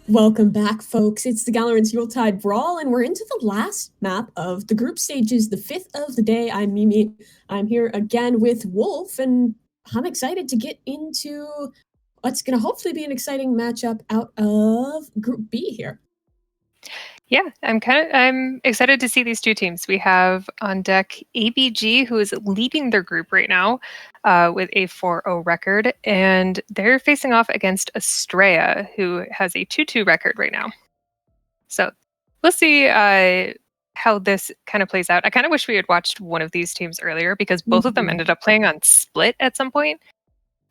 Welcome back, folks. It's the Galorants Yuletide Brawl, and we're into the last map of the group stages, the fifth of the day. I'm Mimi. I'm here again with Wolf, and I'm excited to get into what's going to hopefully be an exciting matchup out of Group B here. Yeah, I'm excited to see these two teams. We have on deck ABG, who is leading their group right now with a 4-0 record, and they're facing off against Astrea, who has a 2-2 record right now. So we'll see how this kind of plays out. I kind of wish we had watched one of these teams earlier because both of them ended up playing on Split at some point.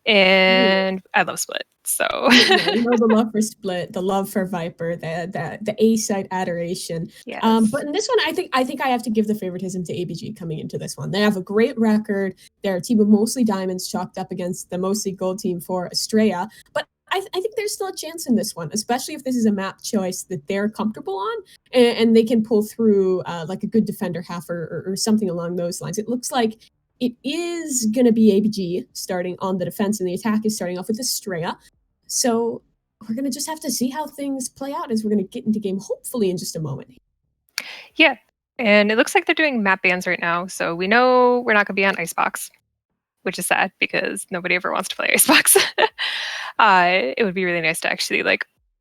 And I love Split, so yeah, you know the love for Split, the love for Viper, the A site adoration. Yes. But in this one, I think I have to give the favoritism to ABG coming into this one. They have a great record. They're a team of mostly diamonds chalked up against the mostly gold team for Astrea. But I think there's still a chance in this one, especially if this is a map choice that they're comfortable on and they can pull through like a good defender half or something along those lines. It looks like it is going to be ABG starting on the defense, and the attack is starting off with Astrea. So we're going to just have to see how things play out as we're going to get into game, hopefully in just a moment. Yeah, and it looks like they're doing map bans right now, so we know we're not going to be on Icebox, which is sad because nobody ever wants to play Icebox. It would be really nice to actually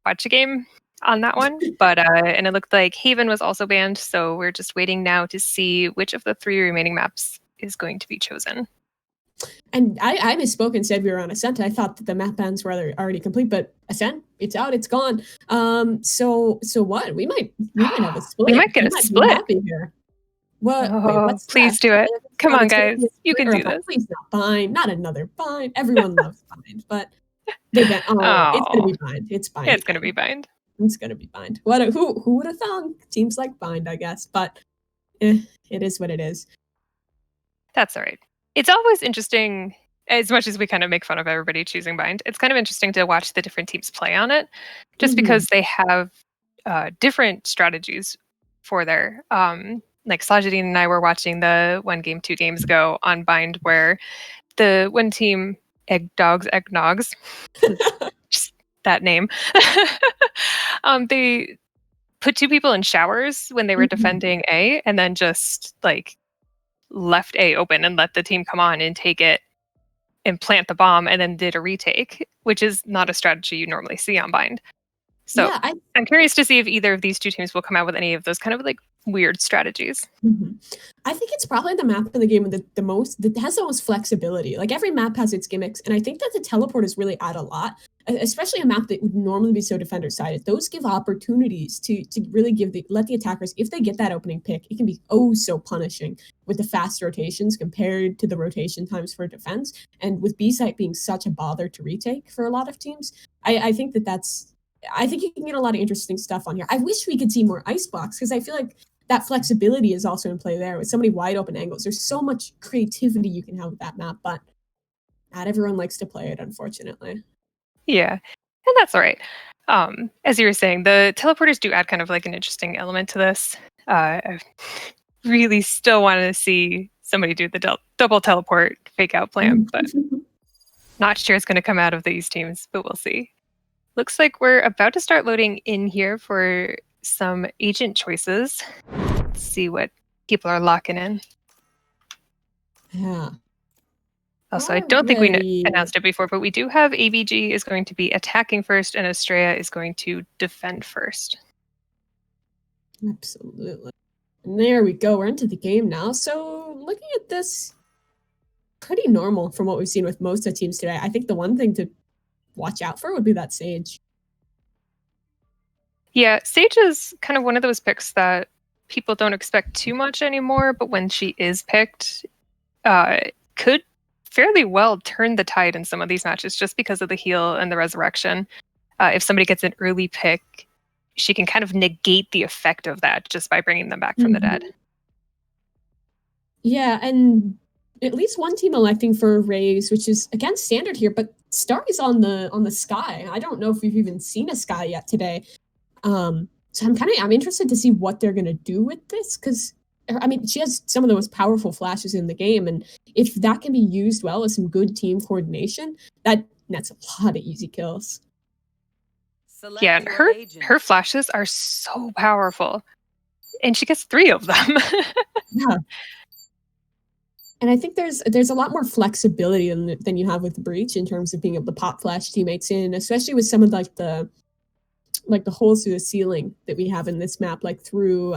watch a game on that one, but and it looked like Haven was also banned, so we're just waiting now to see which of the 3 remaining maps is going to be chosen. And I misspoke and said we were on Ascent. I thought that the map bans were already complete, but Ascent, it's out, it's gone. So what? We might have a split. We might get a split here. What? Oh, wait, please do it. Come on, guys. You can do this. Please not bind. Not another bind. Everyone loves bind, but they ban. Oh, it's gonna be bind. It's bind. It's gonna be bind. It's gonna be bind. Who would have thunk? Teams like bind, I guess, but it is what it is. That's all right. It's always interesting, as much as we kind of make fun of everybody choosing bind, it's kind of interesting to watch the different teams play on it, just because they have different strategies for their, like Slajadine and I were watching the 1 game, 2 games ago on bind, where the one team, Eggnogs, just that name, they put 2 people in showers when they were defending A, and then just left A open and let the team come on and take it and plant the bomb, and then did a retake, which is not a strategy you normally see on bind. So yeah, I'm curious to see if either of these 2 teams will come out with any of those kind of weird strategies. I think it's probably the map in the game that has the most flexibility. Like, every map has its gimmicks, and I think that the teleporters really add a lot, especially a map that would normally be so defender sided. Those give opportunities to really let the attackers, if they get that opening pick, it can be so punishing with the fast rotations compared to the rotation times for defense, and with B site being such a bother to retake for a lot of teams. I think I think you can get a lot of interesting stuff on here. I wish we could see more Icebox, because I feel like that flexibility is also in play there with so many wide open angles. There's so much creativity you can have with that map, but not everyone likes to play it, unfortunately. Yeah, and that's all right. As you were saying, the teleporters do add kind of an interesting element to this. I really still want to see somebody do the double teleport fake out plan, but not sure it's going to come out of these teams, but we'll see. Looks like we're about to start loading in here for some agent choices. Let's see what people are locking in. Yeah. Also, I don't think we announced it before, but we do have ABG is going to be attacking first, and Astrea is going to defend first. Absolutely. And there we go. We're into the game now. So looking at this, pretty normal from what we've seen with most of the teams today. I think the one thing to watch out for would be that Sage. Yeah, Sage is kind of one of those picks that people don't expect too much anymore, but when she is picked, could fairly well turn the tide in some of these matches just because of the heal and the resurrection. If somebody gets an early pick, she can kind of negate the effect of that just by bringing them back from the dead. Yeah, and at least one team electing for Raze, which is again standard here, but Star is on the Sky. I don't know if we've even seen a Sky yet today. So I'm interested to see what they're gonna do with this, because I mean, she has some of the most powerful flashes in the game, and if that can be used well with some good team coordination, that nets a lot of easy kills. Yeah, and her flashes are so powerful. And she gets 3 of them. Yeah. And I think there's a lot more flexibility than you have with Breach in terms of being able to pop flash teammates in, especially with some of the holes through the ceiling that we have in this map, like through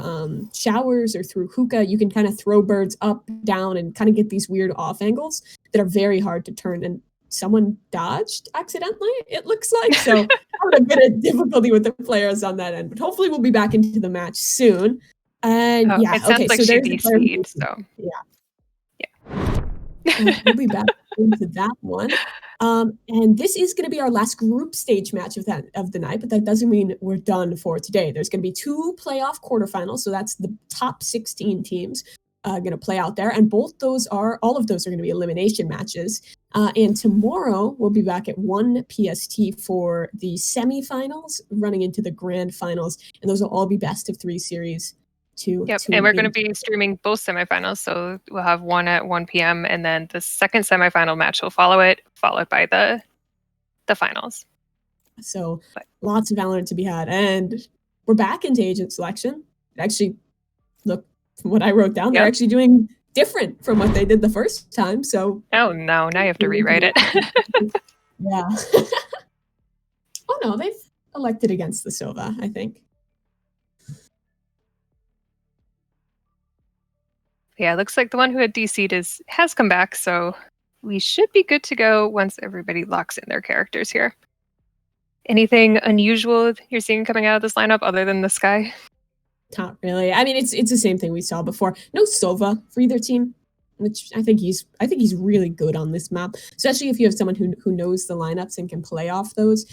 showers or through hookah. You can kind of throw birds up, down, and kind of get these weird off angles that are very hard to turn. And someone dodged accidentally, it looks like. So having a bit of difficulty with the players on that end. But hopefully we'll be back into the match soon. And yeah, it sounds okay. like So she there's DC'd, so we'll be back into that one. And this is going to be our last group stage match of the night, but that doesn't mean we're done for today. There's going to be 2 playoff quarterfinals, so that's the top 16 teams going to play out there, and all of those are going to be elimination matches. And tomorrow we'll be back at 1 PST for the semifinals, running into the grand finals, and those will all be best of 3 series. Yep, and we're going to be streaming both semifinals, so we'll have one at 1 p.m. and then the second semifinal match will follow it, followed by the finals. So lots of Valorant to be had, and we're back into agent selection. Actually, look, from what I wrote down, they're actually doing different from what they did the first time. So oh no, now you have to rewrite it. Yeah. Oh no, they've elected against the Sova, I think. Yeah, it looks like the one who had DC'd has come back, so we should be good to go once everybody locks in their characters here. Anything unusual you're seeing coming out of this lineup other than the sky? Not really. I mean, it's the same thing we saw before. No Sova for either team, which I think he's really good on this map, especially if you have someone who knows the lineups and can play off those.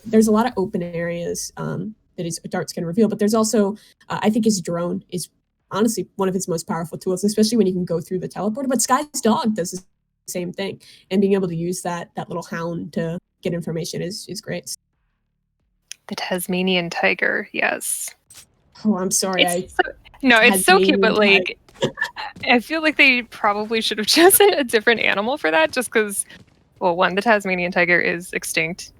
There's a lot of open areas that his darts can reveal, but there's also I think his drone is honestly one of his most powerful tools, especially when you can go through the teleporter. But Sky's dog does the same thing, and being able to use that little hound to get information is great. The Tasmanian tiger, yes. Oh, I'm sorry. It's so cute, but like, I feel like they probably should have chosen a different animal for that, just because, well, one, the Tasmanian tiger is extinct,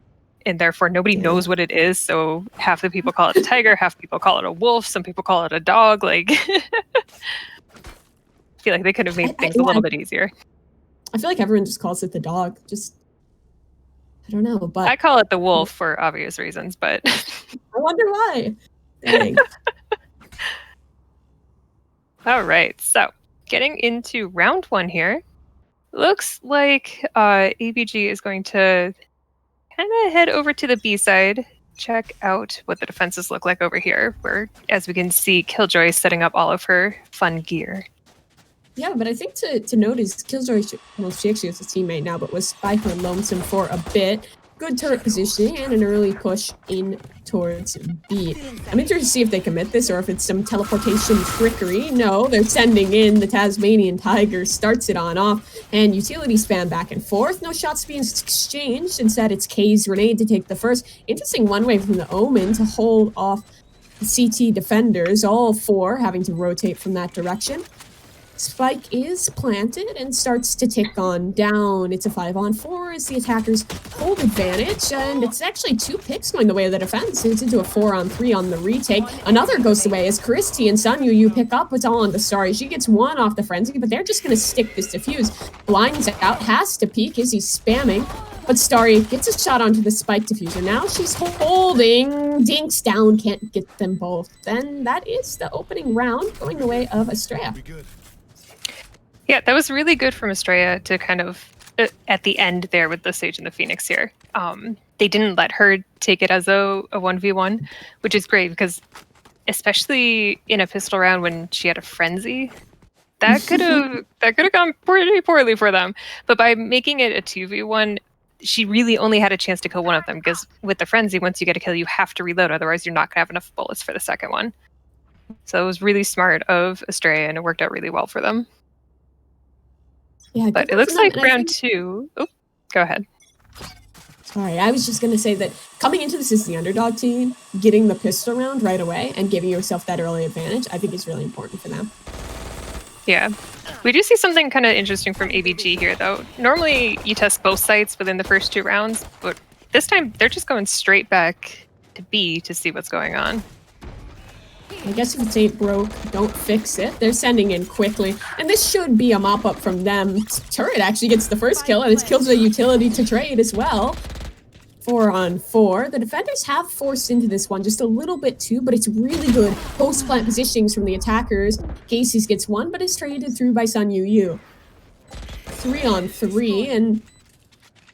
and therefore nobody knows what it is. So half the people call it a tiger, half people call it a wolf, some people call it a dog. Like, I feel like they could have made things a little bit easier. I feel like everyone just calls it the dog. Just, I don't know, but I call it the wolf for obvious reasons, but I wonder why. Dang. All right, so getting into round 1 here, looks like ABG is going to kind of head over to the B side, check out what the defenses look like over here, where, as we can see, Killjoy is setting up all of her fun gear. Yeah, but I think to note is Killjoy, she actually has a teammate now, but was Spike on Lonesome for a bit. Good turret positioning and an early push in towards B. I'm interested to see if they commit this or if it's some teleportation trickery. No, they're sending in the Tasmanian Tiger, starts it on off, and utility spam back and forth. No shots being exchanged. Instead, it's K's grenade to take the first. Interesting one-way from the Omen to hold off the CT defenders, all 4 having to rotate from that direction. Spike is planted and starts to tick on down. It's a 5-on-4 as the attackers hold advantage, and it's actually 2 picks going the way of the defense. It's into a 4-on-3 on the retake. Another goes away as Christy and Sun Yu pick up what's all on the Starry. She gets 1 off the frenzy, but they're just going to stick this defuse. Blinds out, has to peek as he's spamming, but Starry gets a shot onto the Spike diffuser. Now she's holding, dinks down, can't get them both. Then that is the opening round going the way of Astrea. Yeah, that was really good from Astrea to kind of, at the end there with the Sage and the Phoenix here. They didn't let her take it as a 1v1, which is great because especially in a pistol round when she had a frenzy, that could have gone pretty poorly for them. But by making it a 2v1, she really only had a chance to kill one of them because with the frenzy, once you get a kill, you have to reload. Otherwise, you're not going to have enough bullets for the second one. So it was really smart of Astrea, and it worked out really well for them. Yeah, but it looks like round 2. Oh, go ahead. Sorry, I was just going to say that coming into this as the underdog team, getting the pistol round right away and giving yourself that early advantage, I think is really important for them. Yeah. We do see something kind of interesting from ABG here, though. Normally, you test both sites within the first 2 rounds, but this time they're just going straight back to B to see what's going on. I guess if it ain't broke, don't fix it. They're sending in quickly. And this should be a mop-up from them. Turret actually gets the first kill, and it's kills the utility to trade as well. 4-on-4. The defenders have forced into this one just a little bit too, but it's really good post-plant positionings from the attackers. Casey's gets one, but is traded through by Sun Yu. 3-on-3, and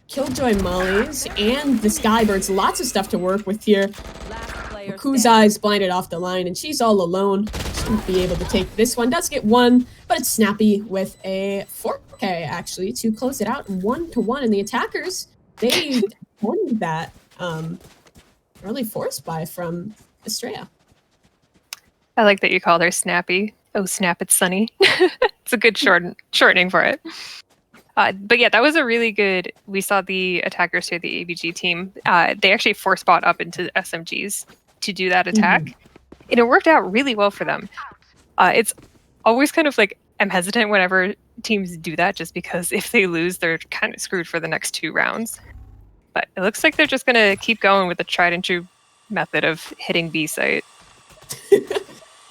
Killjoy mollies and the Skybirds. Lots of stuff to work with here. Kuzai's blinded off the line, and she's all alone. Shouldn't be able to take this one. Does get one, but it's Snappy with a 4K, actually, to close it out 1-1. And the attackers, they won that early force buy from Astrea. I like that you called her Snappy. Oh, snap, it's Sunny. It's a good shortening for it. But yeah, that was a really good... We saw the attackers here, the ABG team. They actually force bought up into SMGs to do that attack. And it worked out really well for them. It's always kind of like... I'm hesitant whenever teams do that, just because if they lose, they're kind of screwed for the next 2 rounds. But it looks like they're just going to keep going with the tried and true method of hitting B site.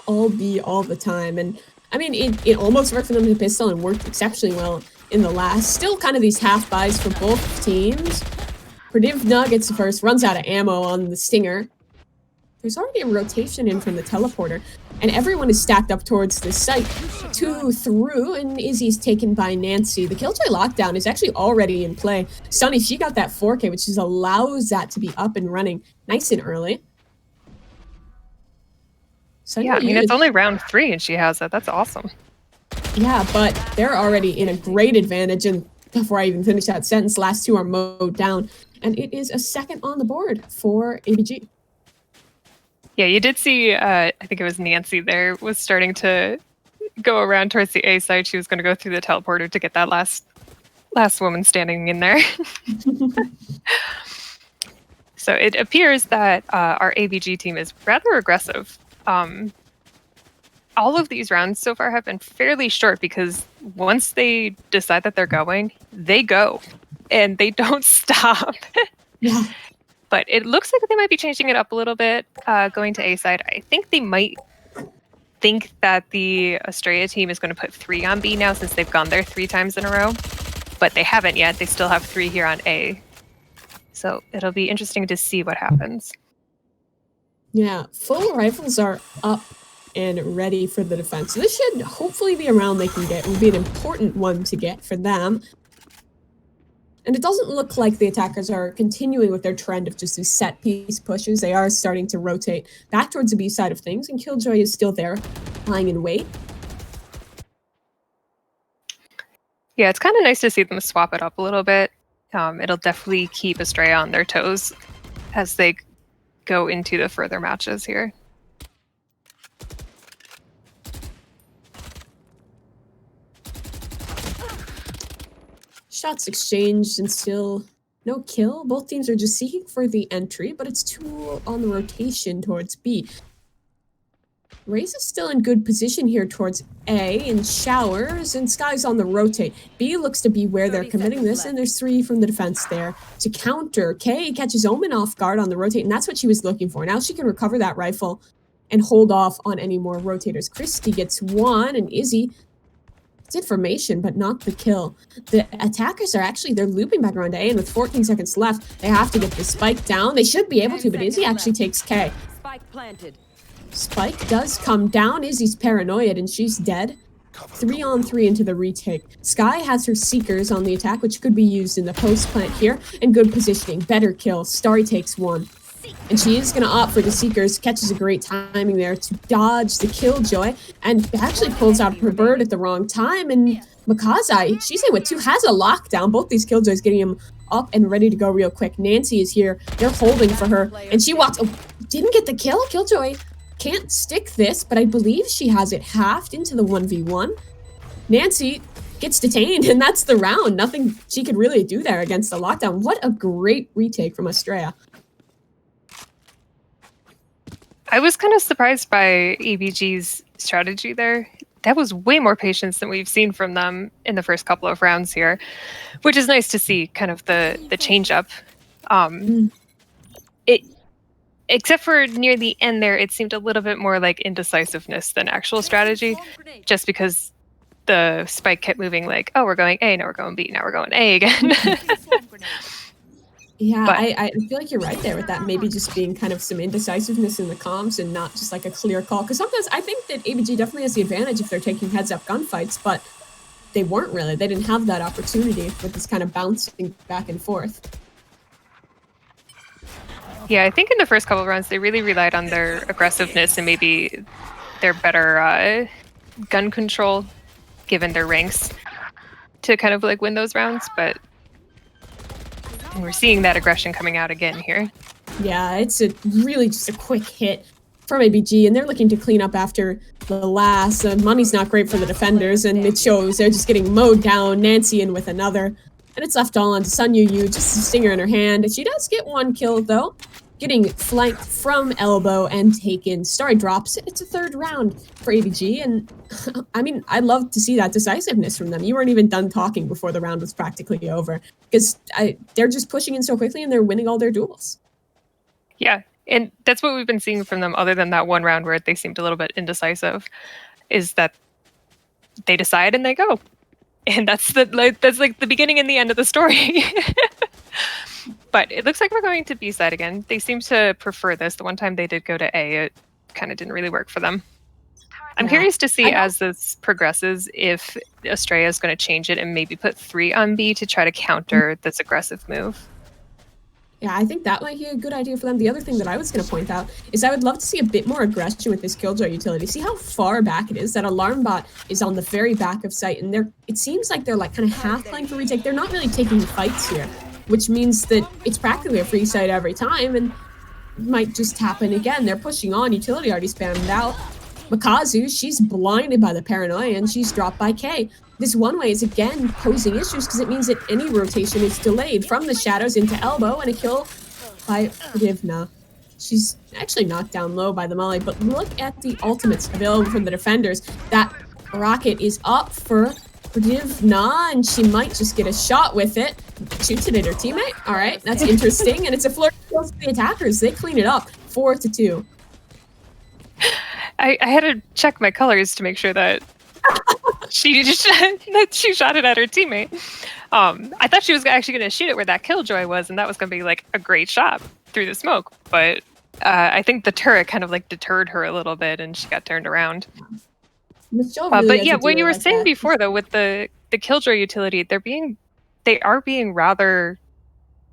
All B all the time. And I mean, it almost worked for them in pistol and worked exceptionally well in the last. Still kind of these half buys for both teams. Pradivna gets the first, runs out of ammo on the Stinger. There's already a rotation in from the teleporter, and everyone is stacked up towards the site. 2 through, and Izzy's taken by Nancy. The Killjoy lockdown is actually already in play. Sunny, she got that 4K, which just allows that to be up and running nice and early. Sunny, yeah, I mean, it's only round 3 and she has it. That's awesome. Yeah, but they're already in a great advantage, and before I even finish that sentence, last 2 are mowed down, and it is a second on the board for ABG. Yeah, you did see, I think it was Nancy there, was starting to go around towards the A side. She was going to go through the teleporter to get that last woman standing in there. So it appears that our ABG team is rather aggressive. All of these rounds so far have been fairly short because once they decide that they're going, they go. And they don't stop. Yeah. But it looks like they might be changing it up a little bit, going to A side. I think they might think that the Astrea team is going to put 3 on B now since they've gone there 3 times in a row. But they haven't yet. They still have 3 here on A. So it'll be interesting to see what happens. Yeah, full rifles are up and ready for the defense. So this should hopefully be a round they can get. It will be an important one to get for them. And it doesn't look like the attackers are continuing with their trend of just these set-piece pushes. They are starting to rotate back towards the B side of things, and Killjoy is still there, lying in wait. Yeah, it's kind of nice to see them swap it up a little bit. It'll definitely keep Astrea on their toes as they go into the further matches here. Shots exchanged and still no kill. Both teams are just seeking for the entry, but it's 2 on the rotation towards B. Raze is still in good position here towards A and Showers, and Sky's on the rotate. B looks to be where they're committing this, and there's 3 from the defense there to counter. K catches Omen off guard on the rotate, and that's what she was looking for. Now she can recover that rifle and hold off on any more rotators. Christy gets 1, and Izzy... It's information, but not the kill. The attackers are actually, they're looping back around to A, and with 14 seconds left, they have to get the spike down. They should be able to, but Izzy actually takes K. Spike planted. Spike does come down. Izzy's paranoid, and she's dead. 3-on-3 into the retake. Sky has her Seekers on the attack, which could be used in the post plant here, and good positioning. Better kill. Starry takes 1. And she is going to opt for the Seekers, catches a great timing there to dodge the Killjoy, and actually pulls out her bird at the wrong time. And Makazai, she's in with 2, has a lockdown. Both these Killjoys getting him up and ready to go real quick. Nancy is here. They're holding for her, and she walks... Oh, didn't get the kill. Killjoy can't stick this, but I believe she has it halved into the 1v1. Nancy gets detained, and that's the round. Nothing she could really do there against the lockdown. What a great retake from Astrea. I was kind of surprised by ABG's strategy there. That was way more patience than we've seen from them in the first couple of rounds here, which is nice to see, kind of the change up. except for near the end there, it seemed a little bit more like indecisiveness than actual strategy, just because the spike kept moving like, oh, we're going A, now we're going B, now we're going A again. Yeah, But- I feel like you're right there with that. Maybe just being kind of some indecisiveness in the comms and not just like a clear call. Because sometimes I think that ABG definitely has the advantage if they're taking heads-up gunfights, but they weren't really. They didn't have that opportunity with this kind of bouncing back and forth. Yeah, I think in the first couple of rounds, they really relied on their aggressiveness and maybe their better gun control, given their ranks, to kind of like win those rounds. But we're seeing that aggression coming out again here. Yeah, it's really just a quick hit from ABG, and they're looking to clean up after the last. Money's not great for the defenders, and it shows. They're just getting mowed down. Nancy in with another, and it's left all on to Sun Yu, just a stinger in her hand. She does get one kill, though, getting flanked from elbow and taken. Starry drops it. It's a third round for ABG, and I mean, I'd love to see that decisiveness from them. You weren't even done talking before the round was practically over, because they're just pushing in so quickly, and they're winning all their duels. Yeah, and that's what we've been seeing from them, other than that one round where they seemed a little bit indecisive, is that they decide and they go. And that's like the beginning and the end of the story. But it looks like we're going to B-side again. They seem to prefer this. The one time they did go to A, it kind of didn't really work for them. I'm curious to see as this progresses if Astrea is going to change it and maybe put 3 on B to try to counter this aggressive move. Yeah, I think that might be a good idea for them. The other thing that I was going to point out is I would love to see a bit more aggression with this Killjoy utility. See how far back it is. That alarm bot is on the very back of site, and it seems like they're like kind of half playing for retake. They're not really taking fights here, which means that it's practically a free site every time, and it might just happen again. They're pushing on. Utility already spammed out. Makazu, she's blinded by the paranoia, and she's dropped by K. This one way is again posing issues because it means that any rotation is delayed from the shadows into elbow, and a kill by Rivna. She's actually knocked down low by the Molly, but look at the ultimates available from the defenders. That rocket is up for Rivna, and she might just get a shot with it. Shoots it at her teammate. All right, that's interesting, and it's a flurry of the attackers. They clean it up, 4-2. I had to check my colors to make sure that she shot it at her teammate. I thought she was actually going to shoot it where that Killjoy was, and that was going to be like a great shot through the smoke. But I think the turret kind of like deterred her a little bit, and she got turned around. Really but yeah, what you were saying before though, with the Killjoy utility, they are being rather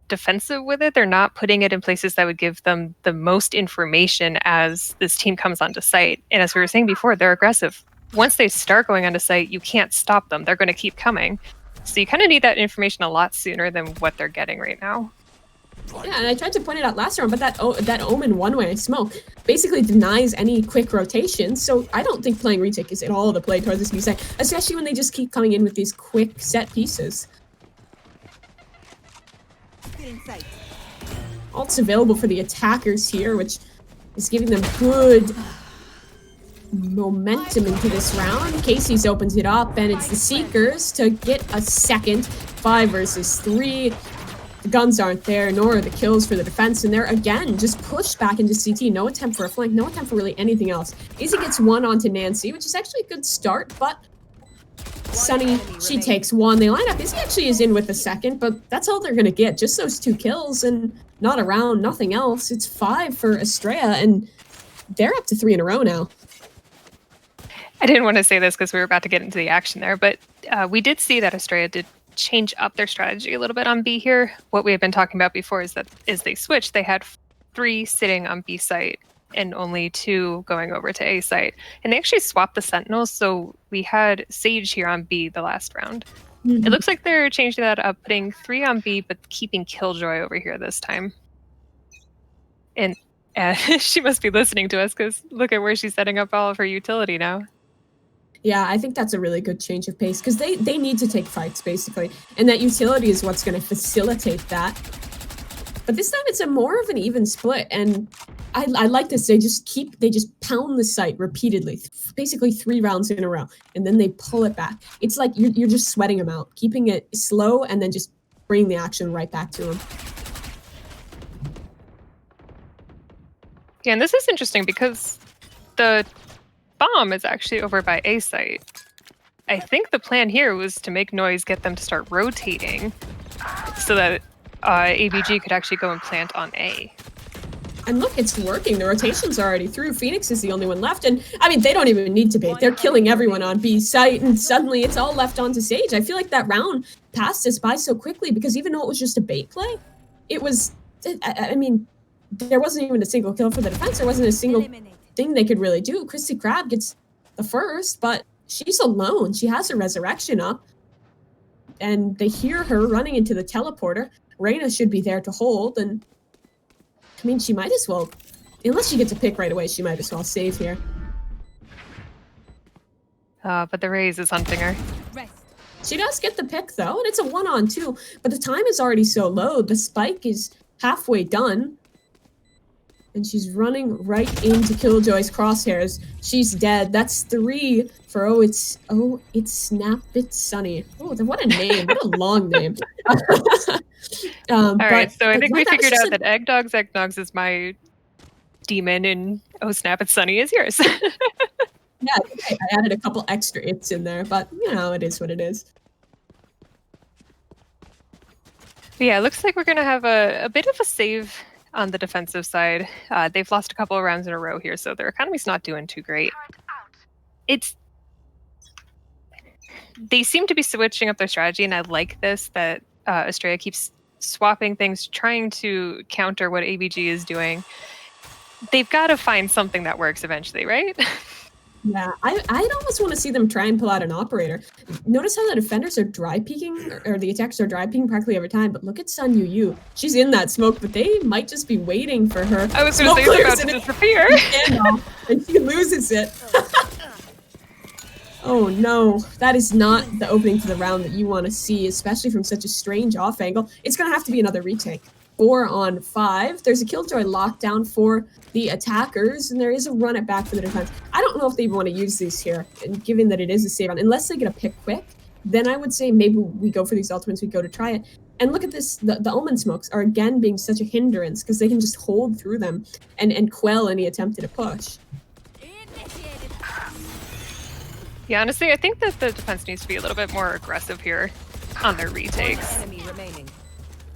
defensive with it. They're not putting it in places that would give them the most information as this team comes onto site. And as we were saying before, they're aggressive. Once they start going onto site, you can't stop them. They're going to keep coming. So you kind of need that information a lot sooner than what they're getting right now. Yeah, and I tried to point it out last round, but that Omen one-way smoke basically denies any quick rotation. So I don't think playing retake is at all the play towards this B side, especially when they just keep coming in with these quick set pieces. Ult's available for the attackers here, which is giving them good momentum into this round. Casey's opens it up, and it's the Seekers to get a second. 5 versus 3. The guns aren't there, nor are the kills for the defense, and they're again just pushed back into CT. No attempt for a flank, no attempt for really anything else. Izzy gets 1 onto Nancy, which is actually a good start, but Sunny, she takes 1. They line up. Izzy actually is in with the second, but that's all they're going to get. Just those 2 kills and not around, nothing else. It's 5 for Astrea, and they're up to 3 in a row now. I didn't want to say this because we were about to get into the action there, but we did see that Astrea did change up their strategy a little bit on B here. What we have been talking about before is that as they switched, they had 3 sitting on B site and only 2 going over to A site. And they actually swapped the Sentinels, so we had Sage here on B the last round. Mm-hmm. It looks like they're changing that up, putting 3 on B, but keeping Killjoy over here this time. And she must be listening to us because look at where she's setting up all of her utility now. Yeah, I think that's a really good change of pace because they need to take fights, basically. And that utility is what's going to facilitate that. But this time it's a more of an even split, and I like this. They just pound the site repeatedly, basically 3 rounds in a row, and then they pull it back. It's like you're just sweating them out, keeping it slow, and then just bringing the action right back to them. Yeah, and this is interesting because the bomb is actually over by A site. I think the plan here was to make noise, get them to start rotating, so that ABG could actually go and plant on A. And look, it's working. The rotation's already through. Phoenix is the only one left. And I mean, they don't even need to bait. They're killing everyone on B site, and suddenly it's all left onto Sage. I feel like that round passed us by so quickly because even though it was just a bait play, it was, I mean, there wasn't even a single kill for the defense. There wasn't a single thing they could really do. Christy Crab gets the first, but she's alone. She has her resurrection up. And they hear her running into the teleporter. Reyna should be there to hold, and I mean, she might as well, unless she gets a pick right away, she might as well save here. But the Raze is hunting her. She does get the pick though, and it's a 1-on-2, but the time is already so low. The spike is halfway done. And she's running right into Killjoy's crosshairs. She's dead. That's 3 for it's Snap It Sunny. Oh, what a name. What a long name. All right, so I think we figured out that Eggnogs is my demon, and Snap It Sunny is yours. Yeah, I added a couple extra its in there, but you know, it is what it is. But yeah, it looks like we're gonna have a bit of a save on the defensive side. They've lost a couple of rounds in a row here, so their economy's not doing too great. They seem to be switching up their strategy, and I like this, that Astrea keeps swapping things, trying to counter what ABG is doing. They've got to find something that works eventually, right? Yeah, I'd almost want to see them try and pull out an operator. Notice how the defenders are dry peeking, or the attackers are dry peeking practically every time, but look at Sun Yu. She's in that smoke, but they might just be waiting for her. I was going to say it's about to disappear. And she loses it. Oh no, that is not the opening to the round that you want to see, especially from such a strange off angle. It's going to have to be another retake. 4-on-5. There's a Killjoy lockdown for the attackers, and there is a run it back for the defense. I don't know if they even want to use these here, and given that it is a save round, unless they get a pick quick, then I would say maybe we go for these ultimates, we go to try it. And look at this, the Omen smokes are again being such a hindrance because they can just hold through them and quell any attempt at a push. Yeah, honestly, I think that the defense needs to be a little bit more aggressive here on their retakes.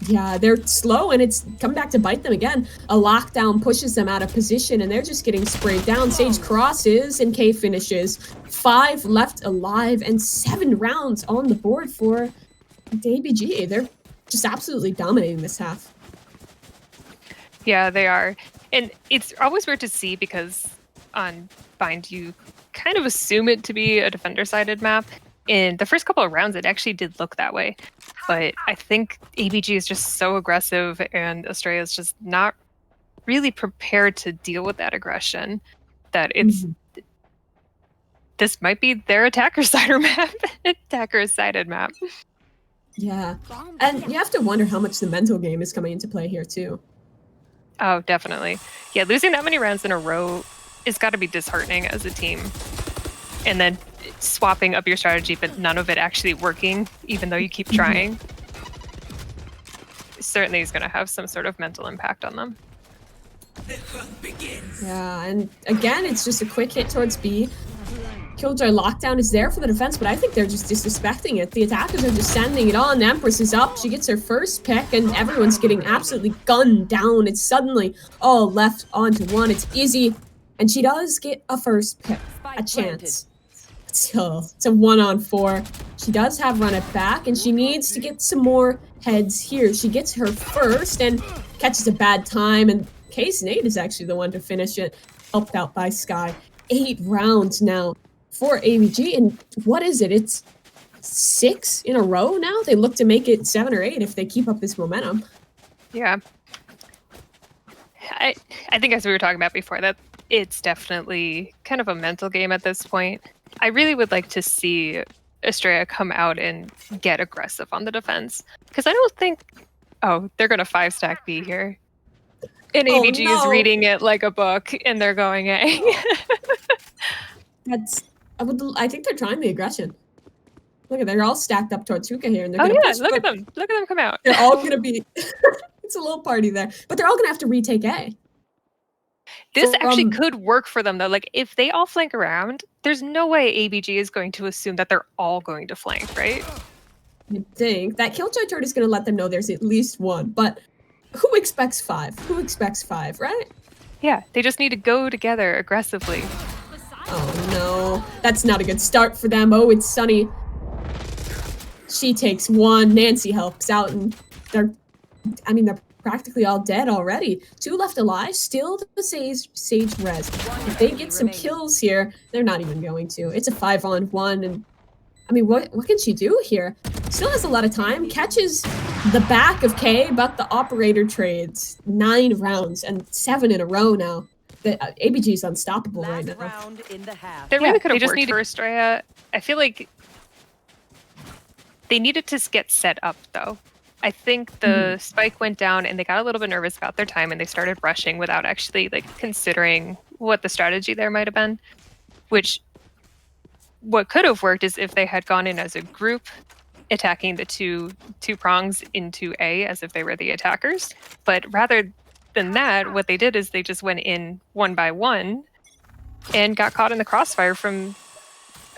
Yeah, they're slow, and it's coming back to bite them again. A lockdown pushes them out of position, and they're just getting sprayed down. Sage crosses, and K finishes. 5 left alive, and 7 rounds on the board for the ABG. They're just absolutely dominating this half. Yeah, they are. And it's always weird to see because on Bind, you kind of assume it to be a defender-sided map. In the first couple of rounds, it actually did look that way. But I think ABG is just so aggressive, and Astrea is just not really prepared to deal with that aggression, that it's this might be their attacker-sided map. Yeah, and you have to wonder how much the mental game is coming into play here, too. Oh, definitely. Yeah, losing that many rounds in a row has got to be disheartening as a team. And then swapping up your strategy, but none of it actually working, even though you keep trying, certainly is going to have some sort of mental impact on them. Yeah, and again, it's just a quick hit towards B. Killjoy lockdown is there for the defense, but I think they're just disrespecting it. The attackers are just sending it on. The Empress is up. She gets her first pick, and everyone's getting absolutely gunned down. It's suddenly all left onto one. It's Izzy, and she does get a first pick, a chance. Still, it's a 1-on-4. She does have run it back, and she needs to get some more heads here. She gets her first and catches a bad time, and Case Nate is actually the one to finish it, helped out by Sky. 8 rounds now for ABG, and what is it? It's 6 in a row now? They look to make it 7 or 8 if they keep up this momentum. Yeah. I think, as we were talking about before, that it's definitely kind of a mental game at this point. I really would like to see Astrea come out and get aggressive on the defense, because I don't think... Oh, they're going to 5-stack B here. And ABG is reading it like a book, and they're going A. I think they're trying the aggression. Look at, they're all stacked up towards Hookah here, and they're look push, at them! Look at them come out! They're all gonna be. It's a little party there, but they're all gonna have to retake A. This actually could work for them, though. Like, if they all flank around, there's no way ABG is going to assume that they're all going to flank, right? I think that Killjoy turret is going to let them know there's at least one, but who expects 5? Who expects 5, right? Yeah, they just need to go together aggressively. Oh no, that's not a good start for them. Oh, it's Sunny. She takes 1. Nancy helps out, and they're practically all dead already. 2 left alive. Still the Sage res. If they get some kills here, they're not even going to. It's a 5-on-1, and I mean, what can she do here? Still has a lot of time. Catches the back of K, but the operator trades 9 rounds and 7 in a row now. The ABG is unstoppable right now. They really could have worked for Astrea. I feel like they needed to get set up, though. I think the spike went down and they got a little bit nervous about their time and they started rushing without actually like considering what the strategy there might have been. Which, what could have worked is if they had gone in as a group, attacking the two prongs into A as if they were the attackers. But rather than that, what they did is they just went in one by one and got caught in the crossfire from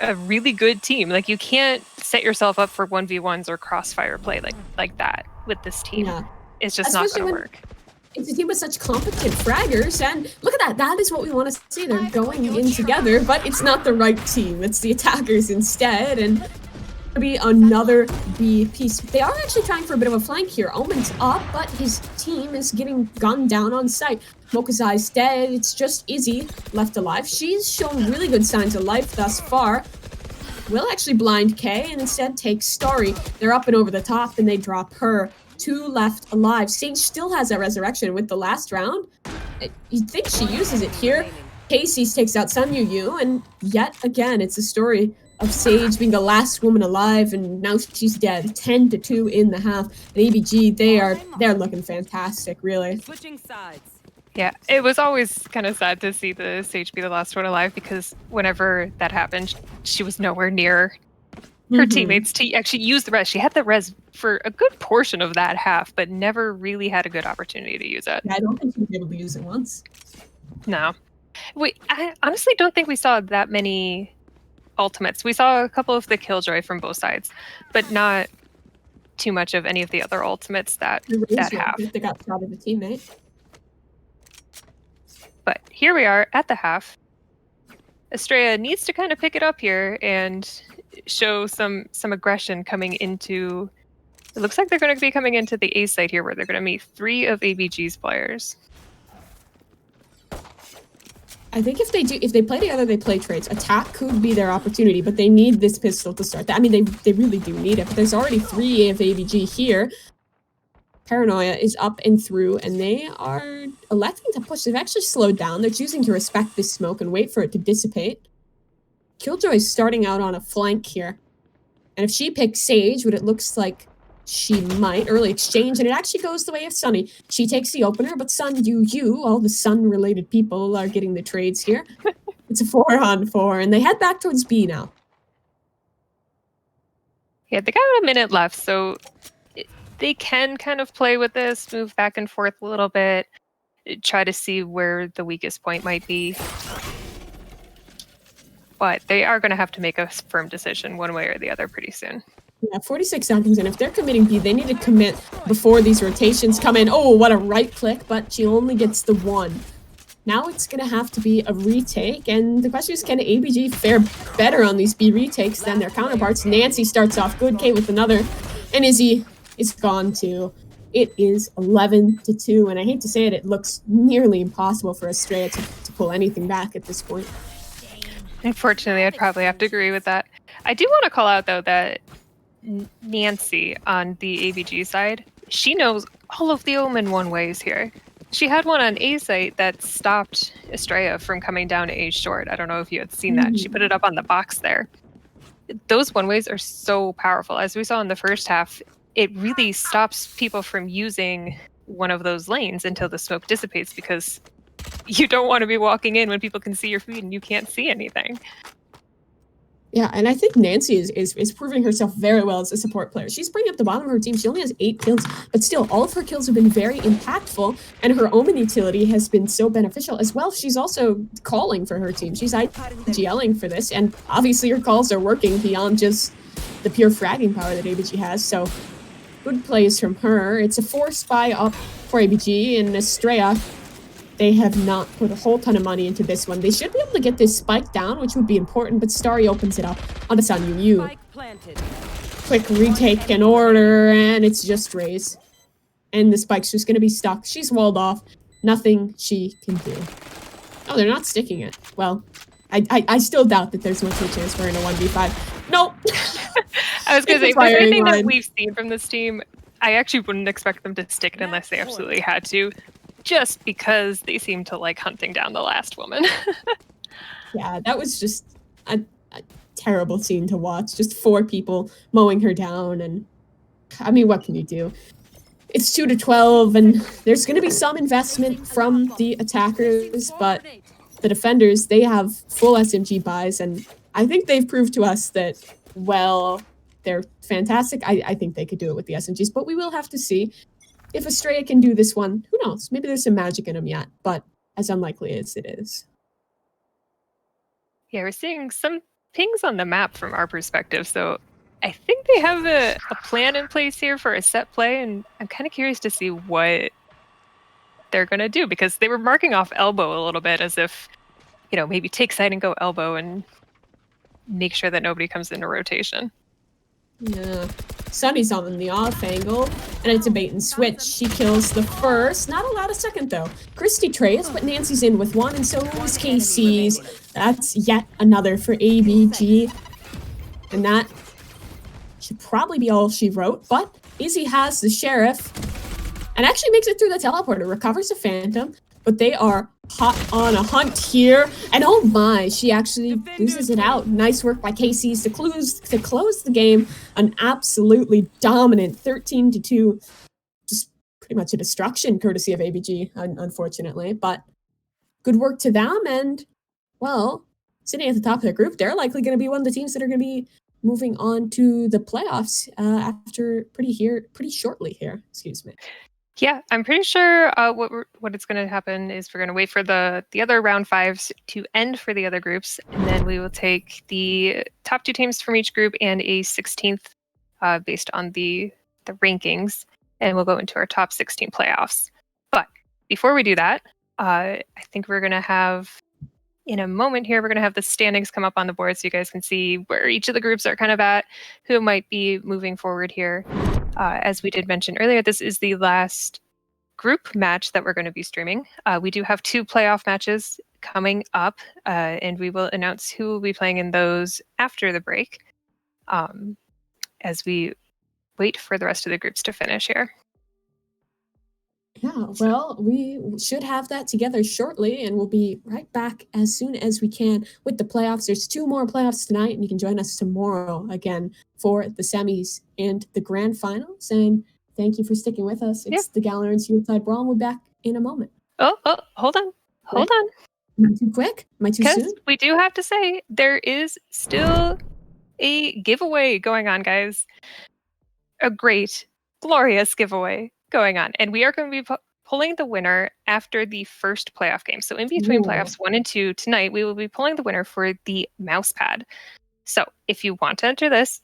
a really good team. Like, you can't set yourself up for 1v1s or crossfire play like that with this team. Yeah. It's just not going to work. It's a team with such competent fraggers, and look at that. That is what we want to see. They're going in together, but it's not the right team. It's the attackers instead, and be another B piece. They are actually trying for a bit of a flank here. Omen's up, but his team is getting gunned down on sight. Mokazai's dead. It's just Izzy left alive. She's shown really good signs of life thus far. Will actually blind K and instead take Starry. They're up and over the top, and they drop her. 2 left alive. Sage still has that resurrection with the last round. You'd think she uses it here. Casey takes out Sun Yu, and yet again, it's a story of Sage being the last woman alive, and now she's dead. 10-2 in the half. And ABG, they're looking fantastic, really. Switching sides. Yeah, it was always kind of sad to see the Sage be the last one alive, because whenever that happened, she was nowhere near her teammates to actually use the res. She had the res for a good portion of that half, but never really had a good opportunity to use it. Yeah, I don't think she was able to use it once. No. I honestly don't think we saw that many ultimates. We saw a couple of the Killjoy from both sides, but not too much of any of the other ultimates that half. They got shot at a teammate. But here we are at the half. Astrea needs to kind of pick it up here and show some aggression coming into... It looks like they're going to be coming into the A site here, where they're going to meet 3 of ABG's players. I think if they play together, they play trades. Attack could be their opportunity, but they need this pistol to start. I mean, they really do need it, but there's already 3 of ABG here. Paranoia is up and through, and they are electing to push. They've actually slowed down. They're choosing to respect this smoke and wait for it to dissipate. Killjoy is starting out on a flank here. And if she picks Sage, what it looks like she might, early exchange, and it actually goes the way of Sunny. She takes the opener, but Sun Yu, all the Sun-related people are getting the trades here. It's a 4-on-4, and they head back towards B now. Yeah, they got a minute left, so they can kind of play with this, move back and forth a little bit, try to see where the weakest point might be. But they are going to have to make a firm decision one way or the other pretty soon. Yeah, 46 seconds, and if they're committing B, they need to commit before these rotations come in. Oh, what a right click, but she only gets the 1. Now it's going to have to be a retake, and the question is, can ABG fare better on these B retakes than their counterparts? Nancy starts off good, Kate with another, and Izzy is gone too. It is 11-2, and I hate to say it, it looks nearly impossible for Astrea to pull anything back at this point. Unfortunately, I'd probably have to agree with that. I do want to call out, though, that Nancy on the ABG side, she knows all of the Omen one-ways here. She had one on A site that stopped Astrea from coming down to A short. I don't know if you had seen that. She put it up on the box there. Those one-ways are so powerful. As we saw in the first half, it really stops people from using one of those lanes until the smoke dissipates, because you don't want to be walking in when people can see your feet and you can't see anything. Yeah, and I think Nancy is proving herself very well as a support player. She's bringing up the bottom of her team. She only has 8 kills, but still, all of her kills have been very impactful, and her Omen utility has been so beneficial as well. She's also calling for her team. She's IGLing for this, and obviously her calls are working beyond just the pure fragging power that ABG has, so good plays from her. It's a 4-spy up for ABG, and Astrea, they have not put a whole ton of money into this one. They should be able to get this spike down, which would be important, but Starry opens it up onto Sun Yu. Quick retake in order, and it's just Raze. And the spike's just going to be stuck. She's walled off. Nothing she can do. Oh, they're not sticking it. Well, I still doubt that there's much of a chance for her in a 1v5. Nope. I was going to say, if there's anything that we've seen from this team, I actually wouldn't expect them to stick it unless they absolutely had to. Just because they seem to like hunting down the last woman. Yeah, that was just a terrible scene to watch. Just 4 people mowing her down, and I mean, what can you do? It's 2-12, and there's going to be some investment from the attackers, but the defenders, they have full SMG buys, and I think they've proved to us that, well, they're fantastic. I think they could do it with the SMGs, but we will have to see. If Astrea can do this one, who knows? Maybe there's some magic in him yet, but as unlikely as it is. Yeah, we're seeing some pings on the map from our perspective, so I think they have a plan in place here for a set play, and I'm kind of curious to see what they're going to do, because they were marking off elbow a little bit as if, you know, maybe take side and go elbow and make sure that nobody comes into rotation. Yeah. Sunny's on the off angle, and it's a bait and switch. She kills the first. Not allowed a second, though. Christy trays, but Nancy's in with one, and so is KC's. That's yet another for ABG. And that should probably be all she wrote, but Izzy has the sheriff and actually makes it through the teleporter, recovers a phantom, but they are hot on a hunt here, and oh my, she actually loses it out. Nice work by KC's to close the game. An absolutely dominant 13-2, just pretty much a destruction courtesy of ABG, unfortunately, but good work to them. And well, sitting at the top of their group, they're likely going to be one of the teams that are going to be moving on to the playoffs after pretty shortly here. Excuse me. Yeah, I'm pretty sure what it's going to happen is we're going to wait for the other round 5s to end for the other groups, and then we will take the top 2 teams from each group and a 16th based on the rankings, and we'll go into our top 16 playoffs. But before we do that, I think we're going to have, in a moment here, we're going to have the standings come up on the board so you guys can see where each of the groups are kind of at, who might be moving forward here. As we did mention earlier, this is the last group match that we're going to be streaming. We do have 2 playoff matches coming up, and we will announce who will be playing in those after the break, as we wait for the rest of the groups to finish here. Yeah, well, we should have that together shortly, and we'll be right back as soon as we can with the playoffs. There's 2 more playoffs tonight, and you can join us tomorrow again for the semis and the grand finals. And thank you for sticking with us. It's the Galorants Yuletide Brawl, and we'll be back in a moment. Oh, hold on. Hold on. Am I too quick? Am I too soon? Because we do have to say, there is still a giveaway going on, guys. A great, glorious giveaway going on. And we are going to be pulling the winner after the first playoff game. So in between playoffs 1 and 2 tonight, we will be pulling the winner for the mouse pad. So if you want to enter this,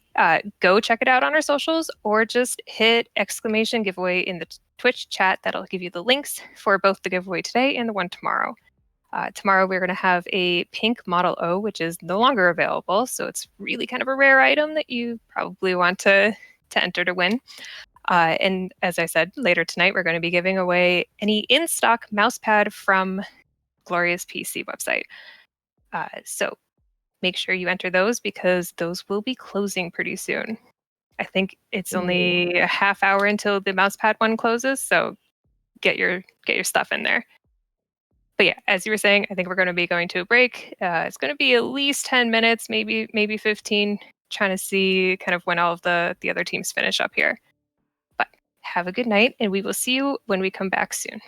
go check it out on our socials, or just hit exclamation giveaway in the Twitch chat. That'll give you the links for both the giveaway today and the one tomorrow. Tomorrow we're going to have a pink Model O, which is no longer available. So it's really kind of a rare item that you probably want to enter to win. And as I said, later tonight, we're going to be giving away any in-stock mousepad from Glorious PC website. So make sure you enter those, because those will be closing pretty soon. I think it's only a half hour until the mousepad one closes, so get your stuff in there. But yeah, as you were saying, I think we're going to be going to a break. It's going to be at least 10 minutes, maybe 15, trying to see kind of when all of the other teams finish up here. But have a good night, and we will see you when we come back soon.